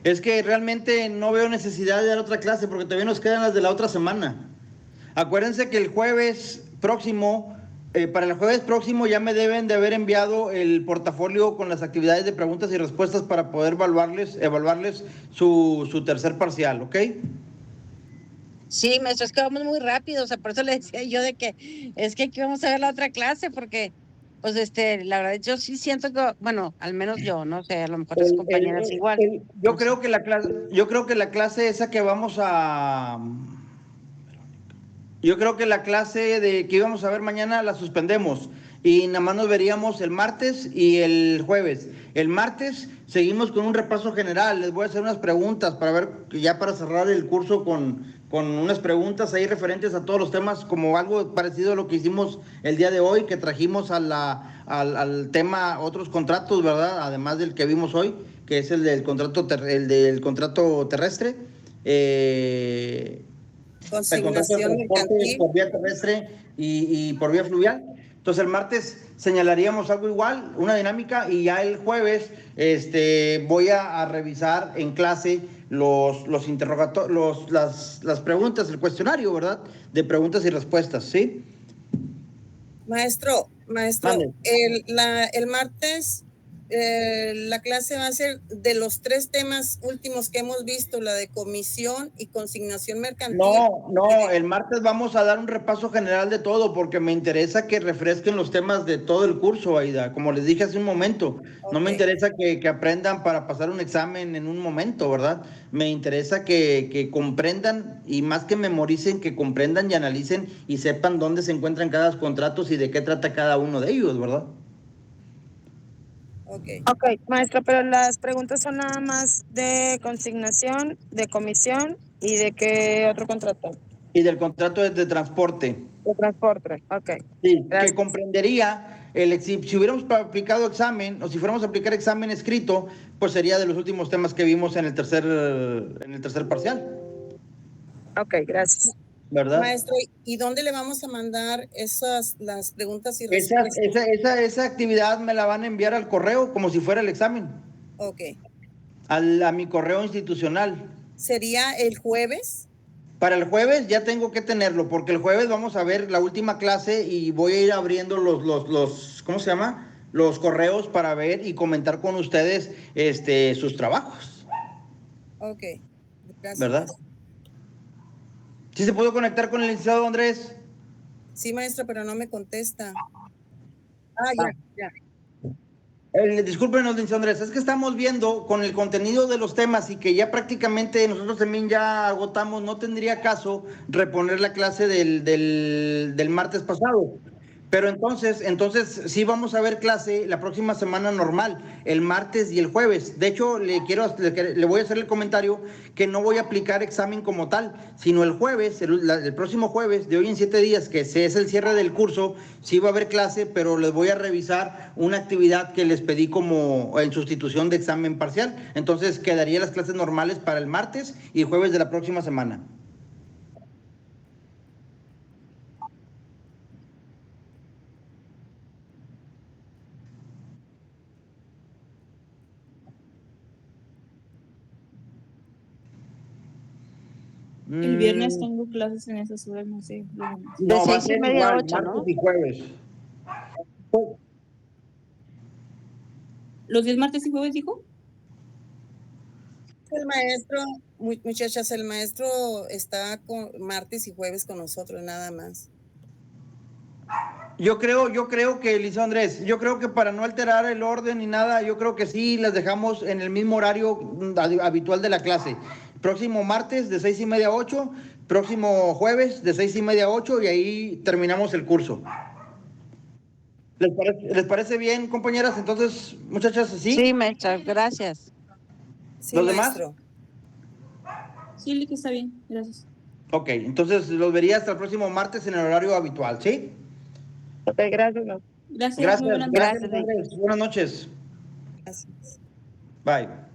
Es que realmente no veo necesidad de dar otra clase porque todavía nos quedan las de la otra semana. Acuérdense que el jueves próximo Para el jueves próximo ya me deben de haber enviado el portafolio con las actividades de preguntas y respuestas para poder evaluarles su tercer parcial, ¿ok? Sí, maestro, es que vamos muy rápido, o sea, por eso le decía yo de que es que aquí vamos a ver la otra clase, porque, pues, la verdad, yo sí siento que, bueno, al menos yo, no sé, a lo mejor las compañeras igual, Yo no sé. creo que la clase esa que vamos a, yo creo que la clase de que íbamos a ver mañana la suspendemos y nada más nos veríamos el martes y el jueves. El martes seguimos con un repaso general. Les voy a hacer unas preguntas para ver, ya para cerrar el curso con unas preguntas ahí referentes a todos los temas, como algo parecido a lo que hicimos el día de hoy, que trajimos al tema otros contratos, ¿verdad? Además del que vimos hoy, que es el del contrato terrestre. El contrato de Consignación transporte mercantil. por vía terrestre y por vía fluvial. Entonces el martes señalaríamos algo igual, una dinámica, y ya el jueves voy a revisar en clase los interrogatorios, las preguntas, el cuestionario, ¿verdad? De preguntas y respuestas, ¿sí? Maestro, Mande. el martes la clase va a ser de los 3 temas últimos que hemos visto, la de comisión y consignación mercantil. No, el martes vamos a dar un repaso general de todo porque me interesa que refresquen los temas de todo el curso, Aida. Como les dije hace un momento, no me interesa que aprendan para pasar un examen en un momento, ¿verdad? Me interesa que comprendan y más que memoricen, que comprendan y analicen y sepan dónde se encuentran cada contrato y de qué trata cada uno de ellos, ¿verdad? Ok, maestra, pero las preguntas son nada más de consignación, de comisión y de qué otro contrato. Y del contrato de transporte. De transporte, ok. Sí, que Gracias. comprendería si hubiéramos aplicado examen o si fuéramos a aplicar examen escrito, pues sería de los últimos temas que vimos en el tercer parcial, Ok, gracias. ¿verdad? Maestro, ¿y dónde le vamos a mandar las preguntas y Esa, respuestas? esa, esa actividad me la van a enviar al correo como si fuera el examen, Ok. a mi correo institucional. ¿Sería el jueves? Para el jueves ya tengo que tenerlo, porque el jueves vamos a ver la última clase y voy a ir abriendo ¿cómo se llama? Los correos para ver y comentar con ustedes sus trabajos, Ok. Gracias, ¿verdad? maestro. ¿Sí se pudo conectar con el licenciado Andrés? Sí, maestra, pero no me contesta. Ya. Discúlpenos, licenciado Andrés, es que estamos viendo con el contenido de los temas y que ya prácticamente nosotros también ya agotamos, no tendría caso reponer la clase del martes pasado. Pero entonces sí vamos a ver clase la próxima semana normal, el martes y el jueves. De hecho, le voy a hacer el comentario que no voy a aplicar examen como tal, sino el jueves, el próximo jueves, de hoy en 7 días, que es el cierre del curso, sí va a haber clase, pero les voy a revisar una actividad que les pedí como en sustitución de examen parcial. Entonces quedaría las clases normales para el martes y jueves de la próxima semana. El viernes tengo clases en esas horas, no sé. De No, va a 6:30 ser a igual, 8, martes ¿no? y jueves. ¿Los días martes y jueves, dijo? El maestro, muchachas, el maestro está con martes y jueves con nosotros, nada más. Yo creo que, Licenciado Andrés, yo creo que para no alterar el orden ni nada, yo creo que sí las dejamos en el mismo horario habitual de la clase. Próximo martes de 6:30 a 8, próximo jueves de 6:30 a 8 y ahí terminamos el curso. ¿Les parece bien, compañeras? Entonces, muchachas, Sí, ¿sí? maestra, gracias. Sí, ¿Los demás? maestro. Sí, Lick, está bien, gracias. Ok, entonces los vería hasta el próximo martes en el horario habitual, ¿sí? Ok, gracias. Gracias, muy Gracias, buenas noches. gracias, Gracias. Andrés. Buenas noches. Gracias. Bye.